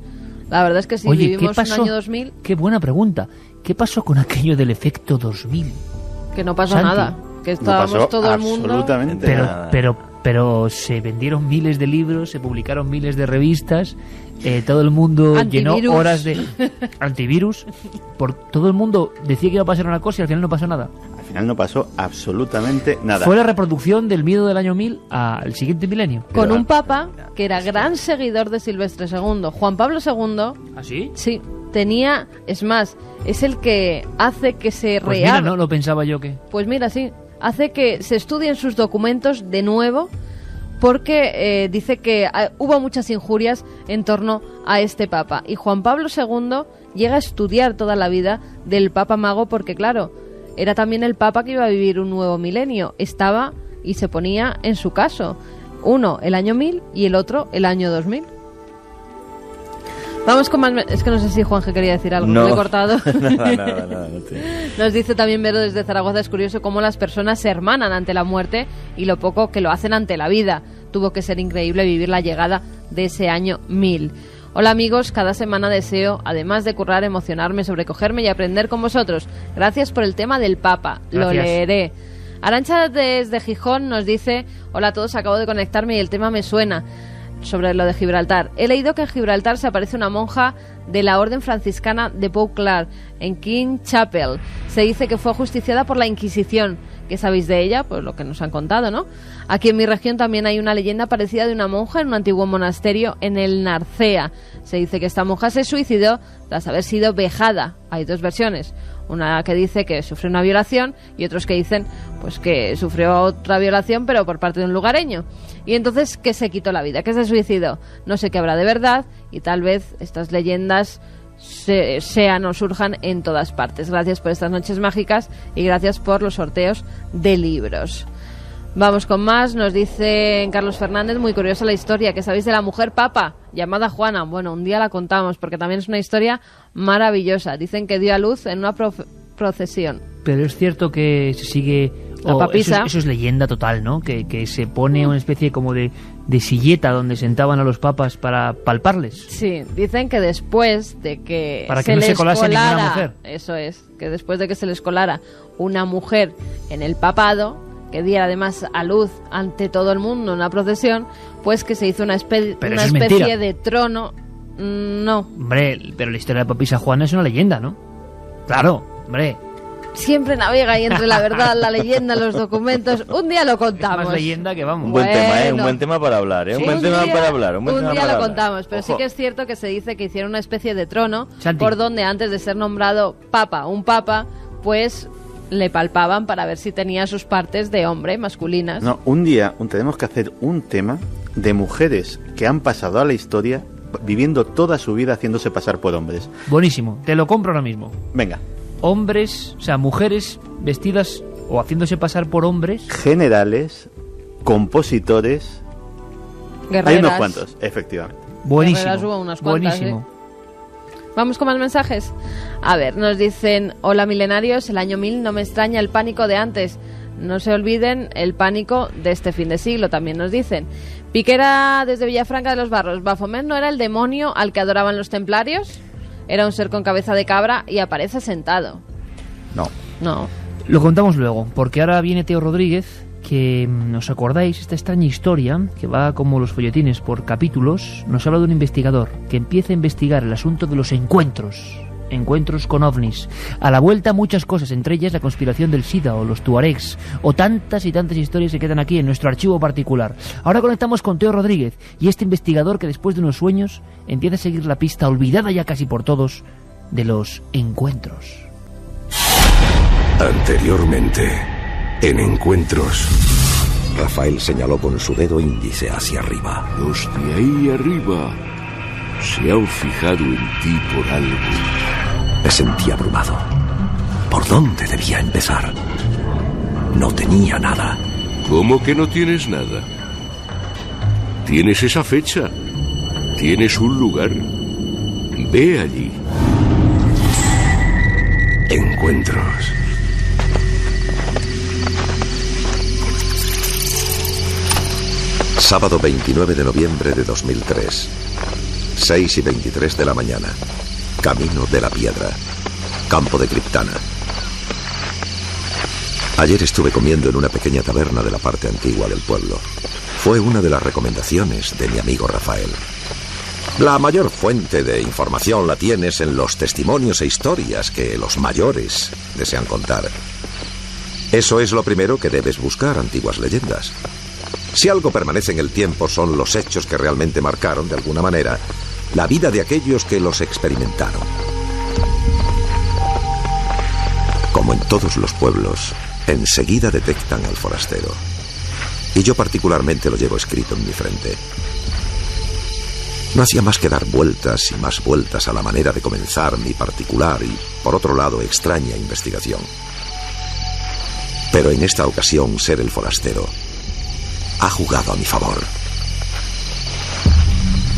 D: la verdad es que si vivimos un año 2000...
B: Qué buena pregunta. ¿Qué pasó con aquello del efecto 2000?
D: Que no pasó nada. Que estábamos
E: no
D: todo el mundo...
E: Absolutamente nada.
B: Pero se vendieron miles de libros, se publicaron miles de revistas, todo el mundo llenó horas de antivirus, todo el mundo decía que iba a pasar una cosa y al final no pasó nada.
E: Al final no pasó absolutamente nada.
B: Fue la reproducción del miedo del año 1000 al siguiente milenio.
D: Con un papa que era gran seguidor de Silvestre II. Juan Pablo II...
B: ¿Ah, sí?
D: Sí, tenía... Es más, es el que hace que se
B: pues
D: reabra...
B: Mira, no lo pensaba yo que...
D: Pues mira, sí. Hace que se estudien sus documentos de nuevo porque dice que hubo muchas injurias en torno a este papa. Y Juan Pablo II llega a estudiar toda la vida del Papa Mago porque, claro, era también el papa que iba a vivir un nuevo milenio. Estaba y se ponía en su caso. Uno el año 1000 y el otro el año 2000. Vamos con más... Es que no sé si Juanje quería decir algo.
F: No,
D: ¿lo he cortado?
F: Nada.
D: Nos dice también Vero desde Zaragoza, es curioso cómo las personas se hermanan ante la muerte y lo poco que lo hacen ante la vida. Tuvo que ser increíble vivir la llegada de ese año 1000. Hola amigos, cada semana deseo, además de currar, emocionarme, sobrecogerme y aprender con vosotros. Gracias por el tema del Papa.
B: Gracias.
D: Lo leeré. Arantxa desde Gijón nos dice, hola a todos, acabo de conectarme y el tema me suena. Sobre lo de Gibraltar. He leído que en Gibraltar se aparece una monja de la Orden Franciscana de Pau Clar, en King Chapel. Se dice que fue ajusticiada por la Inquisición, ¿Qué sabéis de ella? Pues lo que nos han contado, ¿no? Aquí en mi región también hay una leyenda parecida de una monja en un antiguo monasterio en el Narcea. Se dice que esta monja se suicidó tras haber sido vejada. Hay dos versiones. Una que dice que sufrió una violación y otros que dicen pues que sufrió otra violación pero por parte de un lugareño. Y entonces que se quitó la vida, que se suicidó. No sé qué habrá de verdad y tal vez estas leyendas sean o surjan en todas partes. Gracias por estas noches mágicas y gracias por los sorteos de libros. Vamos con más. Nos dice Carlos Fernández, muy curiosa la historia, que sabéis de la mujer papa llamada Juana. Bueno, un día la contamos porque también es una historia maravillosa. Dicen que dio a luz en una procesión.
B: Pero es cierto que se sigue...
D: La papisa.
B: Eso es leyenda total, ¿no? Que se pone una especie como de silleta donde sentaban a los papas para palparles.
D: Sí, dicen que después de que
B: para que no se colase ninguna mujer.
D: Eso es, que después de que se les colara una mujer en el papado, que diera además a luz ante todo el mundo en una procesión, pues que se hizo una especie de trono. No.
B: Hombre, pero la historia de papisa Juana es una leyenda, ¿no? Claro, hombre.
D: Siempre navega ahí entre la verdad, la leyenda, los documentos. Un día lo contamos.
B: Es más leyenda que vamos.
F: Un buen tema, un buen tema para hablar,
D: Sí,
F: un buen tema para hablar.
D: Un día lo contamos, pero sí que es cierto que se dice que hicieron una especie de trono,
B: Santi,
D: por donde antes de ser nombrado un papa, pues le palpaban para ver si tenía sus partes de hombre, masculinas.
E: No, un día tenemos que hacer un tema de mujeres que han pasado a la historia viviendo toda su vida haciéndose pasar por hombres.
B: Buenísimo, te lo compro ahora mismo.
E: Venga.
B: Hombres, o sea, mujeres vestidas o haciéndose pasar por hombres.
E: Generales, compositores.
D: Guerreras.
E: Hay unos cuantos, efectivamente.
B: Buenísimo.
D: Guerreras hubo unas cuantas,
B: buenísimo.
D: Vamos con más mensajes. A ver, nos dicen: hola milenarios, el año 1000 no me extraña el pánico de antes. No se olviden el pánico de este fin de siglo, también nos dicen. Piquera desde Villafranca de los Barros. ¿Baphomet no era el demonio al que adoraban los templarios? Era un ser con cabeza de cabra y aparece sentado. No.
B: Lo contamos luego, porque ahora viene Teo Rodríguez, que, ¿os acordáis? Esta extraña historia, que va como los folletines por capítulos, nos habla de un investigador que empieza a investigar el asunto de los encuentros con ovnis. A la vuelta muchas cosas, entre ellas la conspiración del SIDA o los tuaregs, o tantas y tantas historias que quedan aquí en nuestro archivo particular. Ahora conectamos con Teo Rodríguez y este investigador que después de unos sueños empieza a seguir la pista olvidada ya casi por todos de los encuentros.
N: Anteriormente, en Encuentros. Rafael señaló con su dedo índice hacia arriba.
O: Los de ahí arriba se han fijado en ti por algo.
N: Me sentí abrumado. ¿Por dónde debía empezar? No tenía nada.
O: ¿Cómo que no tienes nada? Tienes esa fecha. Tienes un lugar. Ve allí.
N: Encuentros. Sábado 29 de noviembre de 2003. 6:23 de la mañana. Camino de la Piedra. Campo de Criptana. Ayer estuve comiendo en una pequeña taberna de la parte antigua del pueblo. Fue una de las recomendaciones de mi amigo Rafael. La mayor fuente de información la tienes en los testimonios e historias que los mayores desean contar. Eso es lo primero que debes buscar, antiguas leyendas. Si algo permanece en el tiempo son los hechos que realmente marcaron, de alguna manera, la vida de aquellos que los experimentaron. Como en todos los pueblos, enseguida detectan al forastero. Y yo particularmente lo llevo escrito en mi frente. No hacía más que dar vueltas y más vueltas a la manera de comenzar mi particular y, por otro lado, extraña investigación. Pero en esta ocasión, ser el forastero ha jugado a mi favor.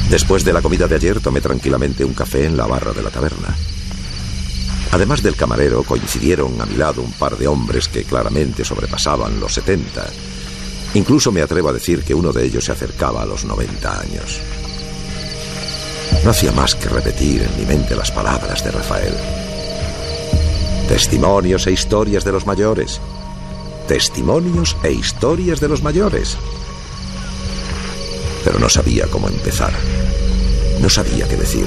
N: Después de la comida de ayer, tomé tranquilamente un café en la barra de la taberna. Además del camarero, coincidieron a mi lado un par de hombres que claramente sobrepasaban los 70. Incluso me atrevo a decir que uno de ellos se acercaba a los 90 años. No hacía más que repetir en mi mente las palabras de Rafael. Testimonios e historias de los mayores. Testimonios e historias de los mayores. Pero no sabía cómo empezar. No sabía qué decir.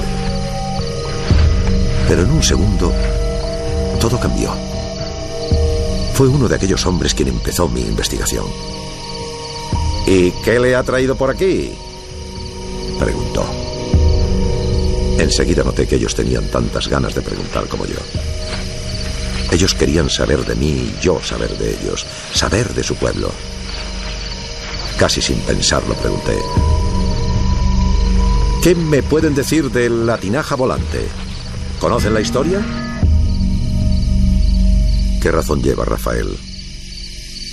N: Pero en un segundo, todo cambió. Fue uno de aquellos hombres quien empezó mi investigación. ¿Y qué le ha traído por aquí?, preguntó. Enseguida noté que ellos tenían tantas ganas de preguntar como yo. Ellos querían saber de mí y yo saber de ellos, saber de su pueblo. Casi sin pensarlo pregunté: ¿qué me pueden decir de la tinaja volante? ¿Conocen la historia? ¿Qué razón lleva Rafael?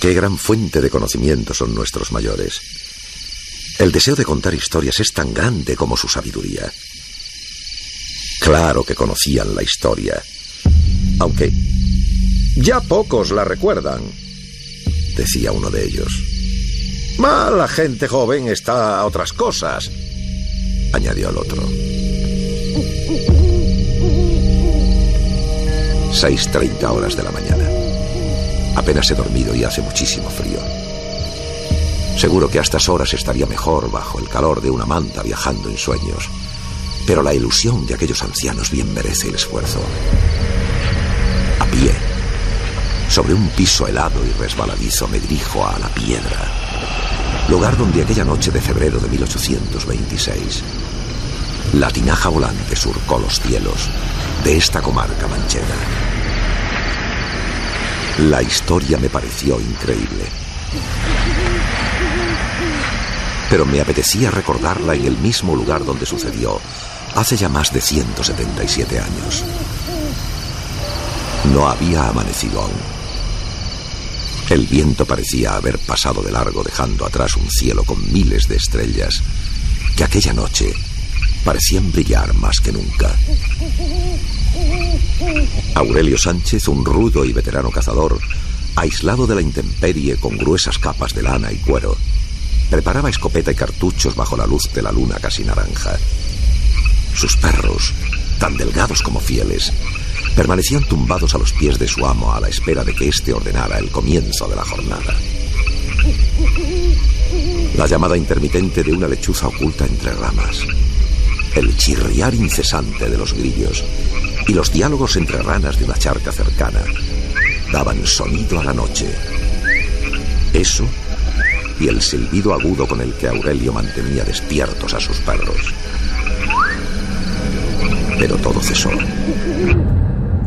N: Qué gran fuente de conocimiento son nuestros mayores. El deseo de contar historias es tan grande como su sabiduría. Claro que conocían la historia, aunque ya pocos la recuerdan, decía uno de ellos. La gente joven está a otras cosas, añadió el otro. 6:30 horas de la mañana. Apenas he dormido y hace muchísimo frío. Seguro que a estas horas estaría mejor bajo el calor de una manta viajando en sueños. Pero la ilusión de aquellos ancianos bien merece el esfuerzo. A pie, sobre un piso helado y resbaladizo, me dirijo a La Piedra, lugar donde aquella noche de febrero de 1826 la tinaja volante surcó los cielos de esta comarca manchega. La historia me pareció increíble, pero me apetecía recordarla en el mismo lugar donde sucedió hace ya más de 177 años. No había amanecido aún. El viento parecía haber pasado de largo, dejando atrás un cielo con miles de estrellas que aquella noche parecían brillar más que nunca. Aurelio Sánchez, un rudo y veterano cazador, aislado de la intemperie con gruesas capas de lana y cuero, preparaba escopeta y cartuchos bajo la luz de la luna casi naranja. Sus perros, tan delgados como fieles, permanecían tumbados a los pies de su amo a la espera de que éste ordenara el comienzo de la jornada. La llamada intermitente de una lechuza oculta entre ramas, el chirriar incesante de los grillos y los diálogos entre ranas de una charca cercana daban sonido a la noche. Eso y el silbido agudo con el que Aurelio mantenía despiertos a sus perros. Pero todo cesó.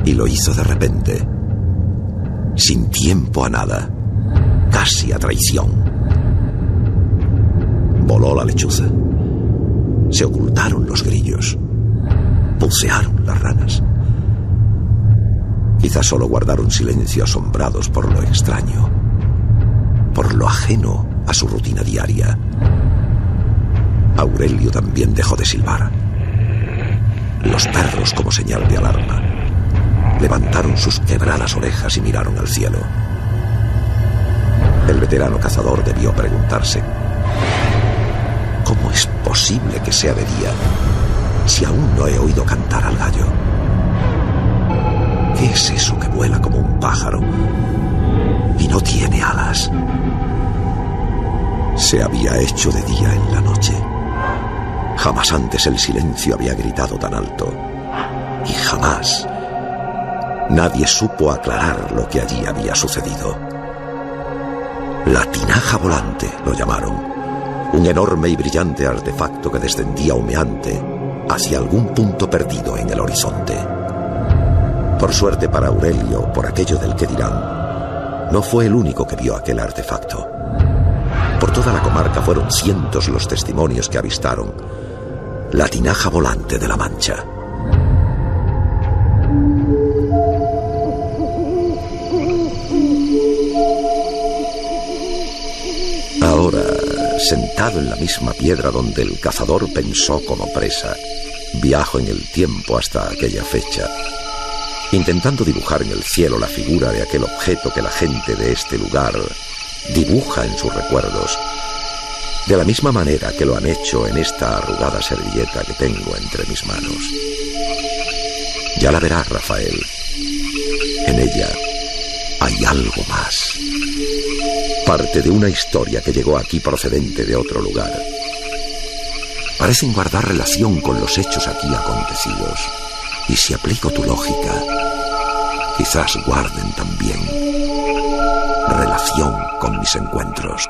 N: Y lo hizo de repente, sin tiempo a nada, casi a traición. Voló la lechuza. Se ocultaron los grillos. Pulsearon las ranas. Quizás solo guardaron silencio asombrados por lo extraño, por lo ajeno a su rutina diaria. Aurelio también dejó de silbar. Los perros, como señal de alarma, levantaron sus quebradas orejas y miraron al cielo. El veterano cazador debió preguntarse: ¿cómo es posible que sea de día si aún no he oído cantar al gallo? ¿Qué es eso que vuela como un pájaro y no tiene alas? Se había hecho de día en la noche. Jamás antes el silencio había gritado tan alto. Y jamás nadie supo aclarar lo que allí había sucedido. La tinaja volante lo llamaron. Un enorme y brillante artefacto que descendía humeante hacia algún punto perdido en el horizonte. Por suerte para Aurelio, por aquello del que dirán, no fue el único que vio aquel artefacto. Por toda la comarca fueron cientos los testimonios que avistaron la tinaja volante de la Mancha. Ahora, sentado en la misma piedra donde el cazador pensó como presa, viajo en el tiempo hasta aquella fecha, intentando dibujar en el cielo la figura de aquel objeto que la gente de este lugar dibuja en sus recuerdos, de la misma manera que lo han hecho en esta arrugada servilleta que tengo entre mis manos. Ya la verás, Rafael. En ella hay algo más. Parte de una historia que llegó aquí procedente de otro lugar. Parecen guardar relación con los hechos aquí acontecidos. Y si aplico tu lógica, quizás guarden también relación con mis encuentros.